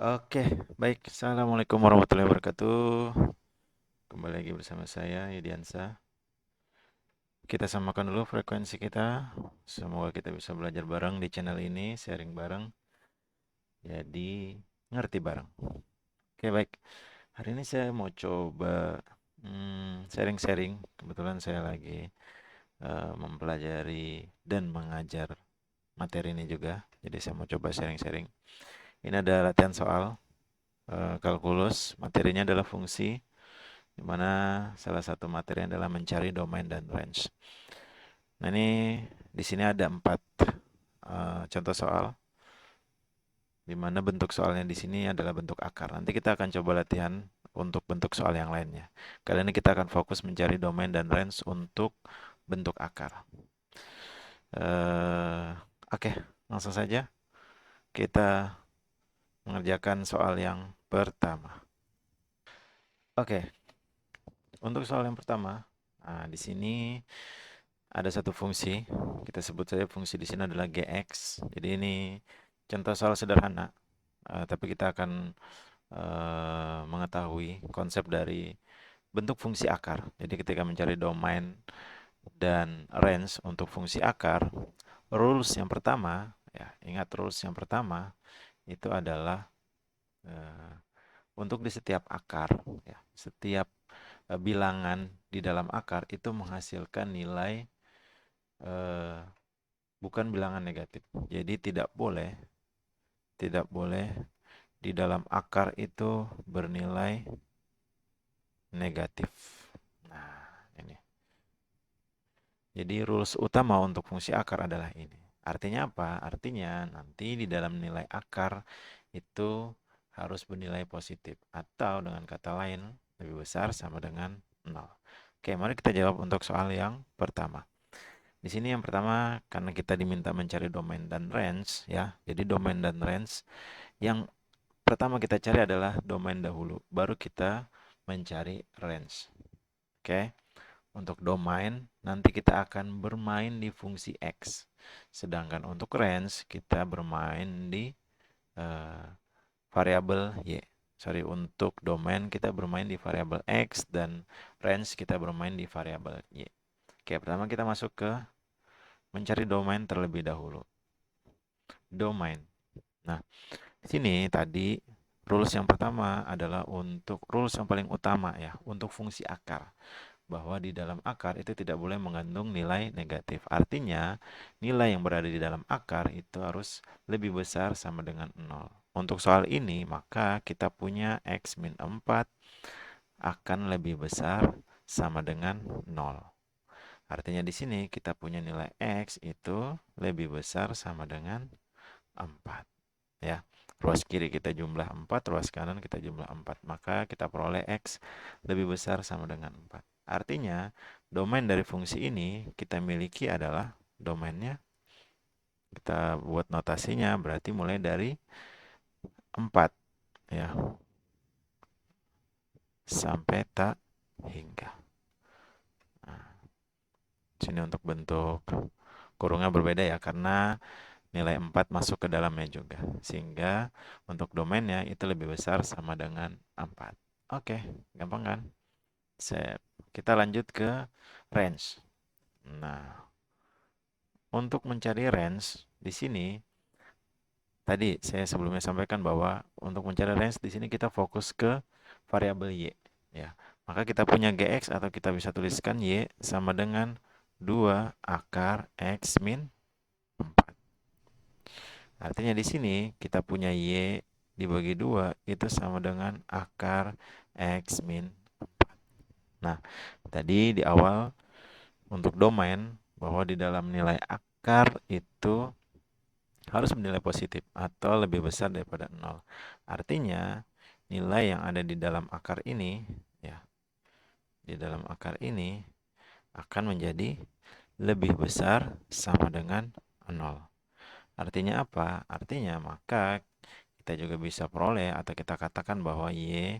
Oke, baik. Assalamualaikum warahmatullahi wabarakatuh. Kembali lagi bersama saya, Yediansa. Kita samakan dulu frekuensi kita. Semoga kita bisa belajar bareng di channel ini, sharing bareng. Jadi, ngerti bareng. Oke, baik. Hari ini saya mau coba sharing-sharing. Kebetulan saya lagi mempelajari dan mengajar materi ini juga. Jadi, saya mau coba sharing-sharing. Ini ada latihan soal kalkulus. Materinya adalah fungsi, di mana salah satu materi adalah mencari domain dan range. Nah, ini di sini ada 4 contoh soal, di mana bentuk soalnya di sini adalah bentuk akar. Nanti kita akan coba latihan untuk bentuk soal yang lainnya. Kali ini kita akan fokus mencari domain dan range untuk bentuk akar. Eh, Oke, langsung saja kita mengerjakan soal yang pertama. Oke, untuk soal yang pertama, nah, di sini ada satu fungsi, kita sebut saja fungsi di sini adalah gx. Jadi ini contoh soal sederhana, tapi kita akan mengetahui konsep dari bentuk fungsi akar. Jadi ketika mencari domain dan range untuk fungsi akar, rules yang pertama, ya ingat rules yang pertama itu adalah eh, untuk di setiap akar, ya setiap bilangan di dalam akar itu menghasilkan nilai eh, bukan bilangan negatif. Jadi tidak boleh di dalam akar itu bernilai negatif. Nah, ini. Jadi rules utama untuk fungsi akar adalah ini. Artinya apa? Artinya nanti di dalam nilai akar itu harus bernilai positif atau dengan kata lain lebih besar sama dengan 0. Oke, mari kita jawab untuk soal yang pertama. Di sini yang pertama karena kita diminta mencari domain dan range ya. Jadi domain dan range yang pertama kita cari adalah domain dahulu, baru kita mencari range. Oke. Untuk domain nanti kita akan bermain di fungsi x. Sedangkan untuk range kita bermain di eh, variabel y. Sorry, untuk domain kita bermain di variabel x dan range kita bermain di variabel y. Oke, pertama kita masuk ke mencari domain terlebih dahulu. Domain. Nah, di sini tadi rules yang pertama adalah untuk rules yang paling utama ya, untuk fungsi akar. Bahwa di dalam akar itu tidak boleh mengandung nilai negatif. Artinya, nilai yang berada di dalam akar itu harus lebih besar sama dengan 0. Untuk soal ini, maka kita punya x min 4 akan lebih besar sama dengan 0. Artinya di sini kita punya nilai x itu lebih besar sama dengan 4. Ya, ruas kiri kita jumlah 4, ruas kanan kita jumlah 4. Maka kita peroleh x lebih besar sama dengan 4. Artinya, domain dari fungsi ini kita miliki adalah domainnya. Kita buat notasinya berarti mulai dari 4 ya, sampai tak hingga. Nah, sini untuk bentuk kurungnya berbeda ya, karena nilai 4 masuk ke dalamnya juga. Sehingga untuk domainnya itu lebih besar sama dengan 4. Oke, gampang kan? Kita lanjut ke range. Nah, untuk mencari range di sini tadi saya sebelumnya sampaikan bahwa untuk mencari range di sini kita fokus ke variabel y ya. Maka kita punya gx atau kita bisa tuliskan y sama dengan 2 akar x min 4. Artinya di sini kita punya y dibagi 2 itu sama dengan akar x min 4. Nah, tadi di awal untuk domain bahwa di dalam nilai akar itu harus bernilai positif atau lebih besar daripada 0. Artinya nilai yang ada di dalam akar ini ya, di dalam akar ini akan menjadi lebih besar sama dengan 0. Artinya apa? Artinya maka kita juga bisa peroleh atau kita katakan bahwa y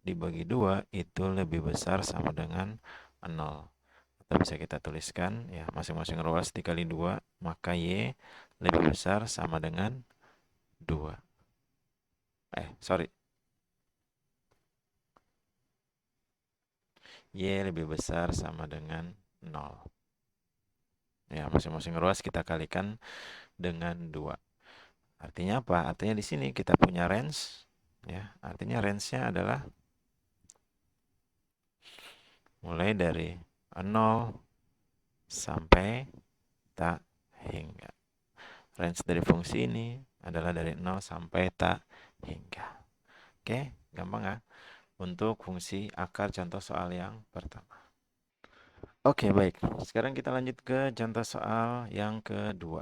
dibagi 2 itu lebih besar sama dengan 0. Atau bisa kita tuliskan ya masing-masing ruas dikali 2, maka y lebih besar sama dengan 2. sorry, Y lebih besar sama dengan 0. Ya, masing-masing ruas kita kalikan dengan 2. Artinya apa? Artinya di sini kita punya range, ya. Artinya range-nya adalah mulai dari 0 sampai tak hingga. Range dari fungsi ini adalah dari 0 sampai tak hingga. Oke, gampang ya? Untuk fungsi akar contoh soal yang pertama. Oke, baik. Sekarang kita lanjut ke contoh soal yang kedua.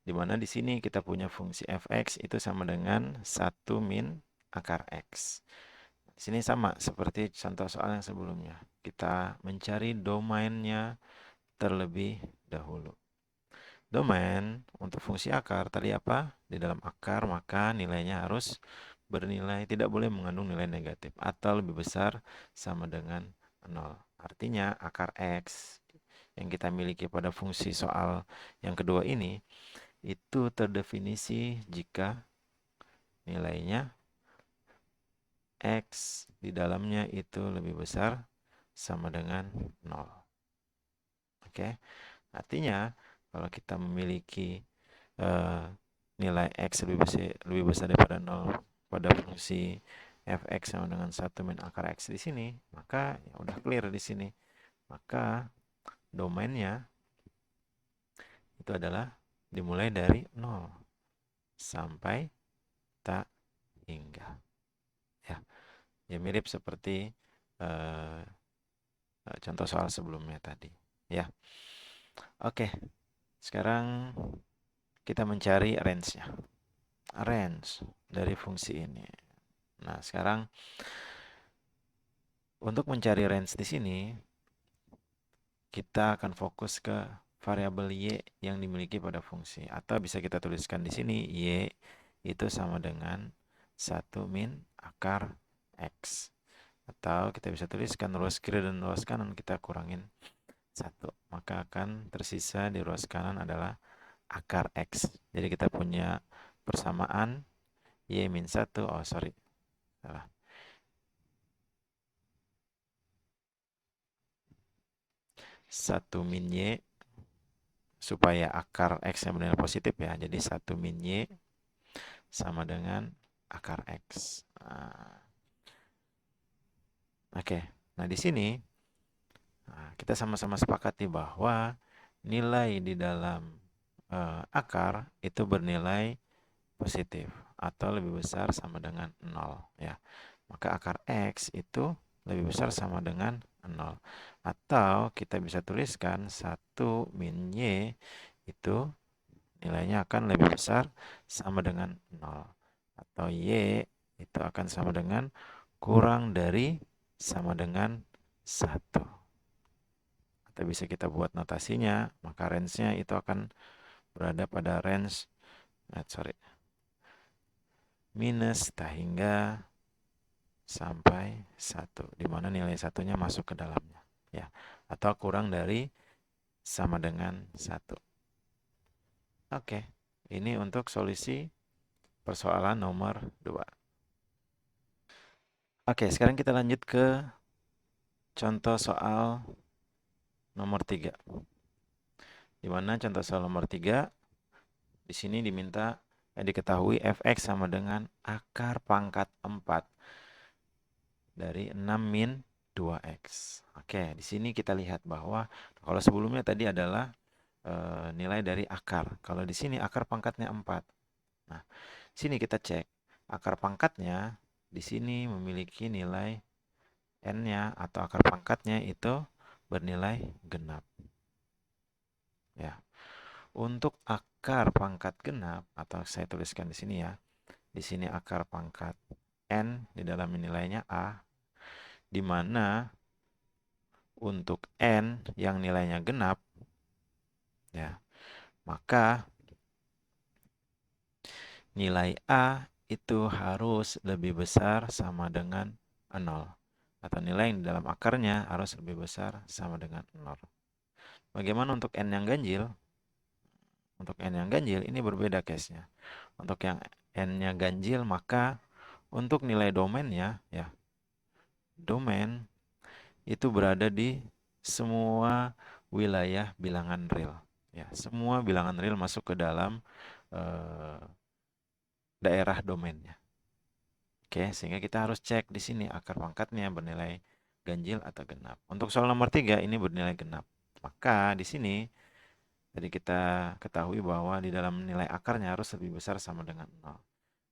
Di mana di sini kita punya fungsi fx itu sama dengan 1 min akar x. Di sini sama seperti contoh soal yang sebelumnya. Kita mencari domainnya terlebih dahulu. Domain untuk fungsi akar tadi apa? Di dalam akar maka nilainya harus bernilai, tidak boleh mengandung nilai negatif atau lebih besar sama dengan 0. Artinya akar x yang kita miliki pada fungsi soal yang kedua ini itu terdefinisi jika nilainya x di dalamnya itu lebih besar sama dengan 0. Oke, artinya kalau kita memiliki nilai x lebih besar daripada 0 pada fungsi fx sama dengan 1 min akar x di sini, maka ya udah clear di sini. Maka domainnya itu adalah dimulai dari 0 sampai tak hingga. Ya, ya mirip seperti contoh soal sebelumnya tadi. Ya, oke. Sekarang kita mencari range-nya. Range dari fungsi ini. Nah, sekarang untuk mencari range di sini, kita akan fokus ke variabel y yang dimiliki pada fungsi. Atau bisa kita tuliskan di sini, y itu sama dengan 1 min akar x. Atau kita bisa tuliskan ruas kiri dan ruas kanan kita kurangin 1. Maka akan tersisa di ruas kanan adalah akar x. Jadi kita punya persamaan y min 1. Oh, sorry. Salah. 1 min y supaya akar x yang bernilai positif ya. Jadi 1 min y sama dengan akar x. Oke. Nah, di sini kita sama-sama sepakati bahwa nilai di dalam akar itu bernilai positif atau lebih besar sama dengan 0 ya. Maka akar x itu lebih besar sama dengan 0. Atau kita bisa tuliskan 1 min y itu nilainya akan lebih besar sama dengan 0. Atau y itu akan sama dengan kurang dari sama dengan 1. Atau bisa kita buat notasinya, maka range-nya itu akan berada pada range minus tak hingga sampai 1, di mana nilai satunya masuk ke dalamnya ya, atau kurang dari sama dengan 1. Oke, ini untuk solusi persoalan nomor 2. Oke, sekarang kita lanjut ke contoh soal nomor 3. Di mana contoh soal nomor 3 di sini diminta diketahui fx sama dengan akar pangkat 4 dari 6 min 2x. Oke, di sini kita lihat bahwa kalau sebelumnya tadi adalah nilai dari akar. Kalau di sini akar pangkatnya 4. Nah, sini kita cek. Akar pangkatnya di sini memiliki nilai n-nya atau akar pangkatnya itu bernilai genap. Ya. Untuk akar pangkat genap atau saya tuliskan di sini ya. Di sini akar pangkat n di dalam nilainya a, di mana untuk n yang nilainya genap ya, maka nilai a itu harus lebih besar sama dengan 0. Atau nilai yang di dalam akarnya harus lebih besar sama dengan 0. Bagaimana untuk n yang ganjil? Untuk n yang ganjil ini berbeda case-nya. Untuk yang n-nya ganjil maka Untuk nilai domainnya, ya, domain itu berada di semua wilayah bilangan real. Ya, semua bilangan real masuk ke dalam eh, daerah domainnya. Oke, sehingga kita harus cek di sini akar pangkatnya bernilai ganjil atau genap. Untuk soal nomor 3 ini bernilai genap. Maka di sini jadi kita ketahui bahwa di dalam nilai akarnya harus lebih besar sama dengan 0.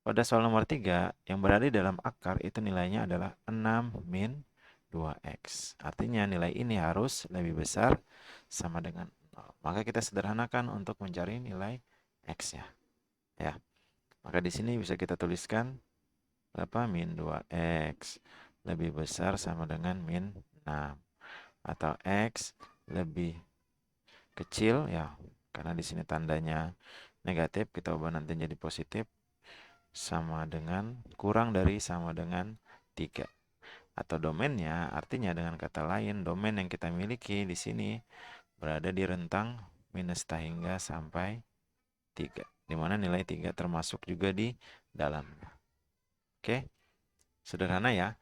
Pada soal nomor 3, yang berada di dalam akar itu nilainya adalah 6 min 2x. Artinya nilai ini harus lebih besar sama dengan 0. Maka kita sederhanakan untuk mencari nilai x-nya. Ya. Maka di sini bisa kita tuliskan berapa? Min 2x lebih besar sama dengan min 6. Atau x lebih kecil, ya, karena di sini tandanya negatif, kita ubah nanti jadi positif, sama dengan kurang dari sama dengan 3. Atau domainnya, artinya dengan kata lain, domain yang kita miliki di sini berada di rentang -t hingga sampai 3, di mana nilai 3 termasuk juga di dalamnya. Oke, sederhana ya.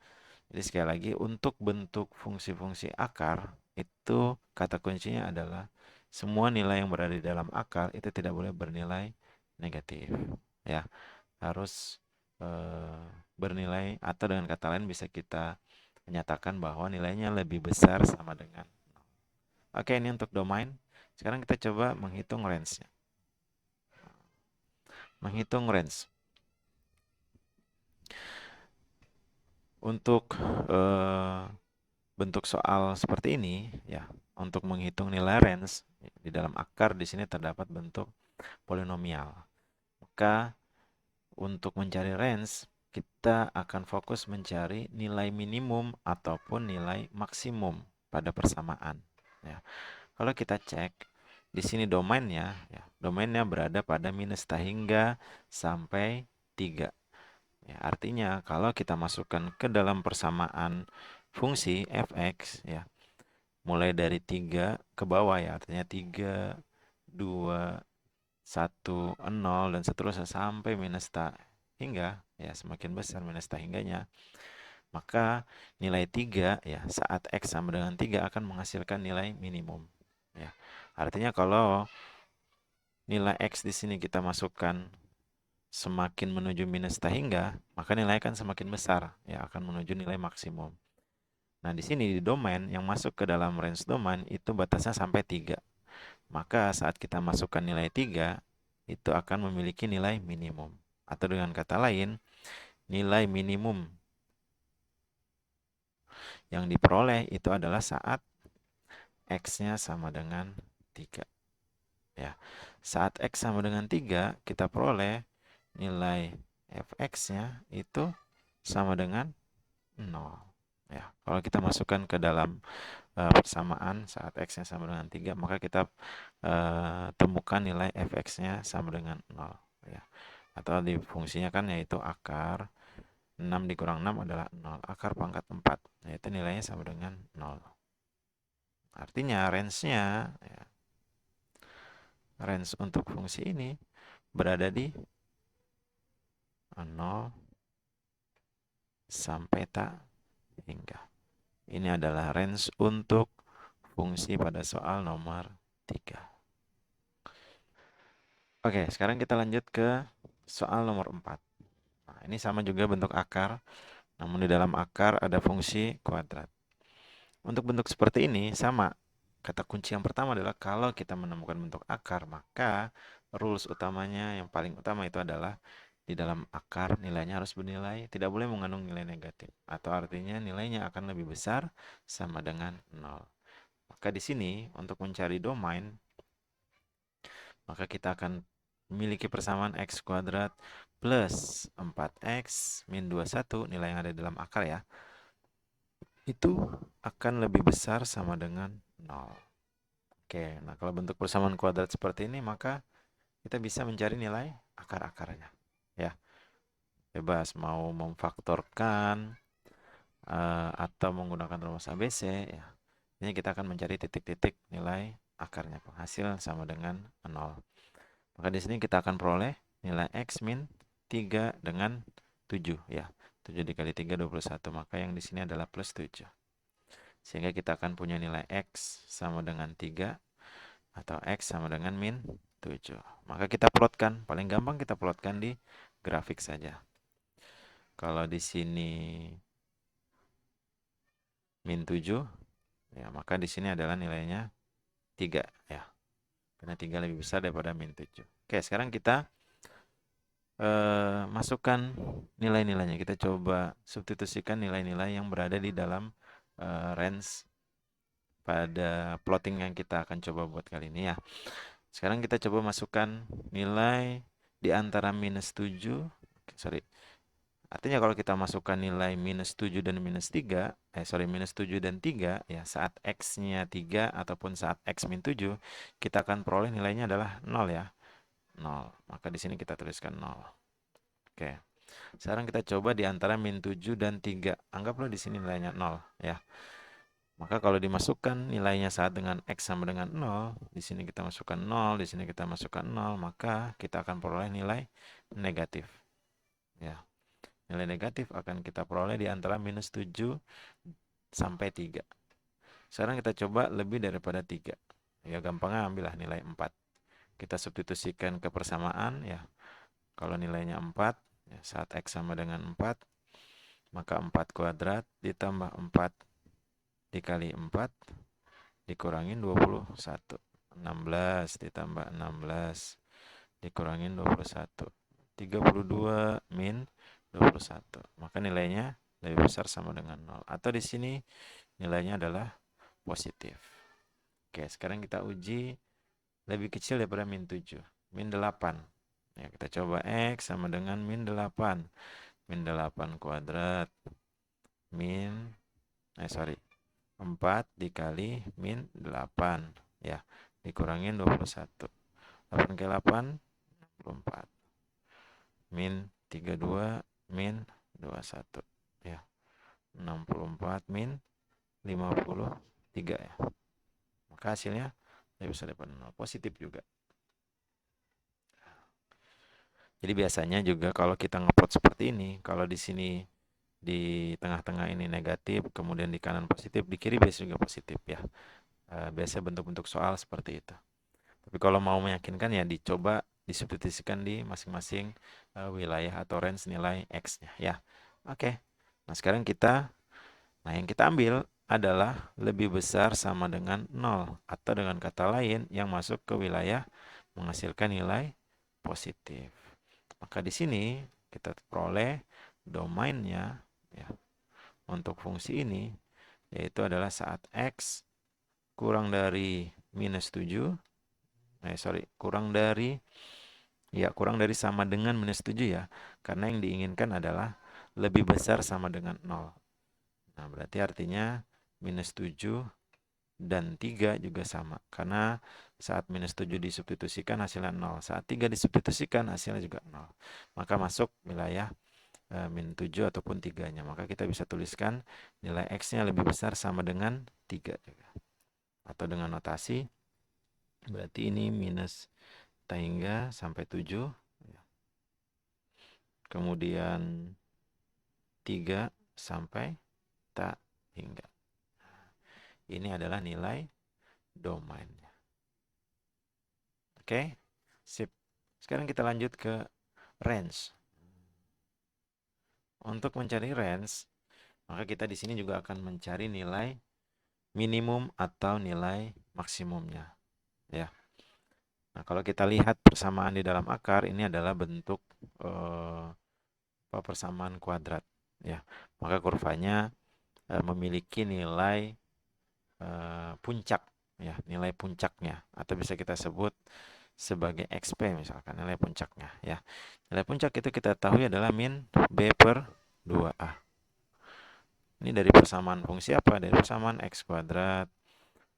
Jadi sekali lagi, untuk bentuk fungsi-fungsi akar, itu kata kuncinya adalah semua nilai yang berada di dalam akar itu tidak boleh bernilai negatif. Ya, harus bernilai, atau dengan kata lain bisa kita menyatakan bahwa nilainya lebih besar sama dengan 0. Oke, ini untuk domain. Sekarang kita coba menghitung range-nya. Menghitung range. Untuk bentuk soal seperti ini, ya, untuk menghitung nilai range di dalam akar di sini terdapat bentuk polinomial. Maka untuk mencari range, kita akan fokus mencari nilai minimum ataupun nilai maksimum pada persamaan. Ya. Kalau kita cek di sini domainnya, ya, domainnya berada pada -t hingga sampai 3. Ya, artinya kalau kita masukkan ke dalam persamaan fungsi f(x), ya, mulai dari 3 ke bawah, ya, artinya 3, 2, 1, 0, dan seterusnya sampai -t hingga, ya, semakin besar -t hingganya, maka nilai 3, ya, saat x sama dengan 3 akan menghasilkan nilai minimum. Ya. Artinya kalau nilai x di sini kita masukkan semakin menuju -t hingga, maka nilai akan semakin besar, ya, akan menuju nilai maksimum. Nah, di sini di domain yang masuk ke dalam range domain itu batasnya sampai 3. Maka saat kita masukkan nilai 3, itu akan memiliki nilai minimum. Atau dengan kata lain, nilai minimum yang diperoleh itu adalah saat x-nya sama dengan 3. Ya. Saat x sama dengan 3, kita peroleh nilai fx-nya itu sama dengan 0. Ya, kalau kita masukkan ke dalam persamaan saat x-nya sama dengan 3, maka kita temukan nilai fx-nya sama dengan 0. Ya. Atau di fungsinya kan yaitu akar 6 dikurang 6 adalah 0. Akar pangkat 4, yaitu nilainya sama dengan 0. Artinya range-nya, ya, range untuk fungsi ini berada di 0 sampai tak hingga. Ini adalah range untuk fungsi pada soal nomor 3. Oke, sekarang kita lanjut ke soal nomor 4. Nah, ini sama juga bentuk akar, namun di dalam akar ada fungsi kuadrat. Untuk bentuk seperti ini sama. Kata kunci yang pertama adalah kalau kita menemukan bentuk akar, maka rules utamanya yang paling utama itu adalah di dalam akar nilainya harus bernilai, tidak boleh mengandung nilai negatif. Atau artinya nilainya akan lebih besar sama dengan 0. Maka di sini untuk mencari domain, maka kita akan memiliki persamaan x kuadrat plus 4x min 21, nilai yang ada dalam akar, ya, itu akan lebih besar sama dengan 0. Oke, nah kalau bentuk persamaan kuadrat seperti ini, maka kita bisa mencari nilai akar-akarnya. Ya, bebas mau memfaktorkan atau menggunakan rumus ABC, ya. Ini kita akan mencari titik-titik nilai akarnya, penghasil sama dengan 0. Maka di sini kita akan peroleh nilai x min 3 dengan 7, ya. 7 dikali 3, 21. Maka yang di sini adalah plus 7. Sehingga kita akan punya nilai X sama dengan 3 atau X sama dengan min 7. Maka kita plotkan, paling gampang kita plotkan di grafik saja. Kalau di sini min 7, ya maka di sini adalah nilainya 3 ya. Karena 3 lebih besar daripada min 7. Oke, sekarang kita masukkan nilai-nilainya. Kita coba substitusikan nilai-nilai yang berada di dalam range pada plotting yang kita akan coba buat kali ini ya. Sekarang kita coba masukkan nilai di antara minus 7, artinya kalau kita masukkan nilai minus 7 dan minus 3, minus 7 dan 3, ya saat X-nya 3 ataupun saat X min 7, kita akan peroleh nilainya adalah 0 ya. 0. Maka di sini kita tuliskan 0. Oke. Sekarang kita coba di antara min 7 dan 3. Anggaplah di sini nilainya 0 ya. Maka kalau dimasukkan nilainya saat dengan X sama dengan 0, di sini kita masukkan 0, di sini kita masukkan 0, maka kita akan peroleh nilai negatif. Ya. Nilai negatif akan kita peroleh di antara minus 7 sampai 3. Sekarang kita coba lebih daripada 3. Ya gampangnya ambillah nilai 4. Kita substitusikan ke persamaan ya. Kalau nilainya 4, ya, saat X sama dengan 4, maka 4 kuadrat ditambah 4 dikali 4 dikurangin 21. 16 ditambah 16 dikurangin 21. 32 min 21. Maka nilainya lebih besar sama dengan 0. Atau di sini nilainya adalah positif. Oke, sekarang kita uji lebih kecil daripada min 7. Min 8. Ya, kita coba X sama dengan min 8. Min 8 kuadrat. 4 dikali min 8. Ya, dikurangin 21. 8 kali 8, 64. Min 32 min 21 ya. 64 min 53 ya. Maka hasilnya lebih besar daripada 0. Positif juga. Jadi biasanya juga kalau kita ngeplot seperti ini, kalau di sini di tengah-tengah ini negatif, kemudian di kanan positif, di kiri biasanya juga positif ya. Biasanya bentuk-bentuk soal seperti itu. Tapi kalau mau meyakinkan ya dicoba disubstitusikan di masing-masing wilayah atau range nilai X-nya ya. Oke. Nah, sekarang yang kita ambil adalah lebih besar sama dengan 0 atau dengan kata lain yang masuk ke wilayah menghasilkan nilai positif. Maka di sini kita peroleh domainnya ya untuk fungsi ini yaitu adalah saat X kurang dari minus 7, kurang dari sama dengan minus 7 ya. Karena yang diinginkan adalah lebih besar sama dengan 0. Nah, berarti artinya minus 7 dan 3 juga sama. Karena saat minus 7 disubstitusikan hasilnya 0. Saat 3 disubstitusikan hasilnya juga 0. Maka masuk wilayah min 7 ataupun 3-nya. Maka kita bisa tuliskan nilai X-nya lebih besar sama dengan 3 juga. Atau dengan notasi, berarti ini minus tak hingga sampai 7. Kemudian 3 sampai tak hingga. Ini adalah nilai domainnya. Oke, sip. Sekarang kita lanjut ke range. Untuk mencari range, maka kita di sini juga akan mencari nilai minimum atau nilai maksimumnya. Ya. Nah, kalau kita lihat persamaan di dalam akar, ini adalah bentuk persamaan kuadrat. Ya, maka kurvanya memiliki nilai puncak, ya, nilai puncaknya, atau bisa kita sebut sebagai XP misalkan, nilai puncaknya. Ya, nilai puncak itu kita tahu adalah min B per 2A. Ini dari persamaan fungsi apa? Dari persamaan X kuadrat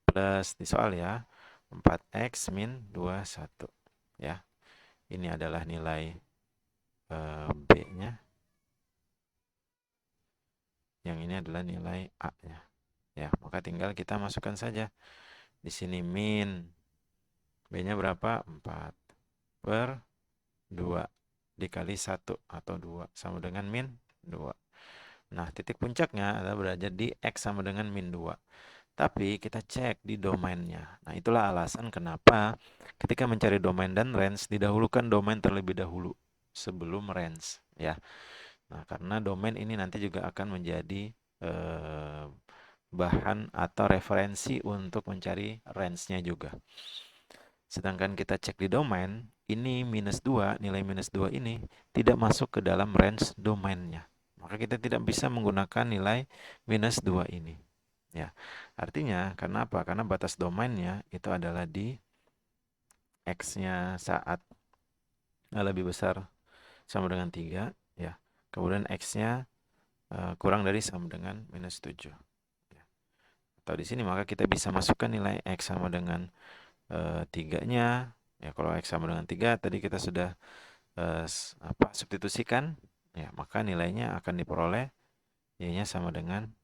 plus di soal ya 4X min 21 ya. Ini adalah nilai B-nya. Yang ini adalah nilai A-nya. Ya, maka tinggal kita masukkan saja. Di sini min B-nya berapa? 4 per 2 dikali 1 atau 2 sama dengan min 2. Nah, titik puncaknya adalah berada di X sama dengan min 2. Tapi kita cek di domainnya. Nah, itulah alasan kenapa ketika mencari domain dan range, didahulukan domain terlebih dahulu sebelum range, ya. Nah, karena domain ini nanti juga akan menjadi bahan atau referensi untuk mencari range-nya juga. Sedangkan kita cek di domain, ini minus 2, nilai minus 2 ini tidak masuk ke dalam range domainnya. Maka kita tidak bisa menggunakan nilai minus 2 ini. Ya, artinya karena apa? Karena batas domainnya itu adalah di X-nya saat lebih besar sama dengan 3, ya. Kemudian X-nya kurang dari sama dengan minus 7. Ya. Atau di sini maka kita bisa masukkan nilai X sama dengan 3-nya. Ya, kalau X sama dengan 3, tadi kita sudah substitusikan, ya, maka nilainya akan diperoleh Y-nya sama dengan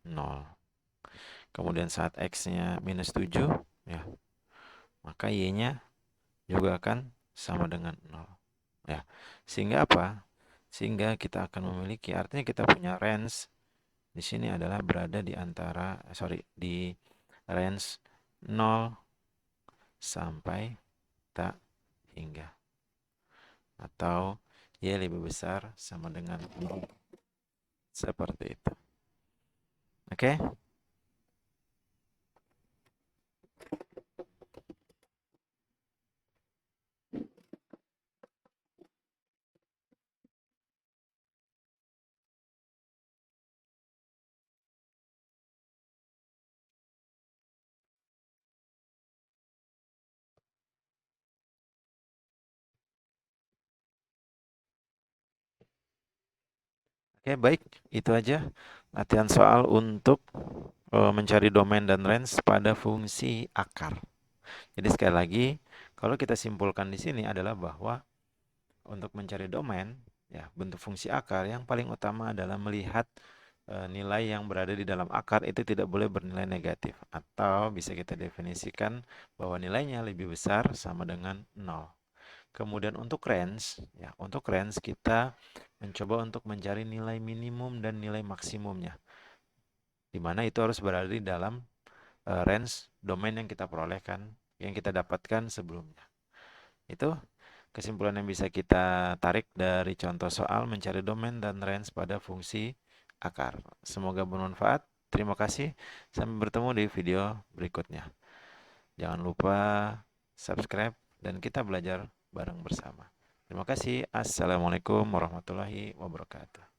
0. Kemudian saat X-nya minus 7, ya, maka Y-nya juga akan sama dengan 0. Ya, sehingga apa? Sehingga kita akan memiliki, artinya kita punya range di sini adalah berada di antara, di range 0 sampai tak hingga. Atau Y lebih besar sama dengan 0. Seperti itu. Oke? Oke, baik. Itu aja latihan soal untuk mencari domain dan range pada fungsi akar. Jadi sekali lagi, kalau kita simpulkan di sini adalah bahwa untuk mencari domain, ya, bentuk fungsi akar yang paling utama adalah melihat nilai yang berada di dalam akar itu tidak boleh bernilai negatif, atau bisa kita definisikan bahwa nilainya lebih besar sama dengan 0. Kemudian untuk range, ya, untuk range kita mencoba untuk mencari nilai minimum dan nilai maksimumnya, di mana itu harus berada di dalam range domain yang kita perolehkan, yang kita dapatkan sebelumnya. Itu kesimpulan yang bisa kita tarik dari contoh soal mencari domain dan range pada fungsi akar. Semoga bermanfaat. Terima kasih. Sampai bertemu di video berikutnya. Jangan lupa subscribe dan kita belajar bareng bersama. Terima kasih. Assalamualaikum warahmatullahi wabarakatuh.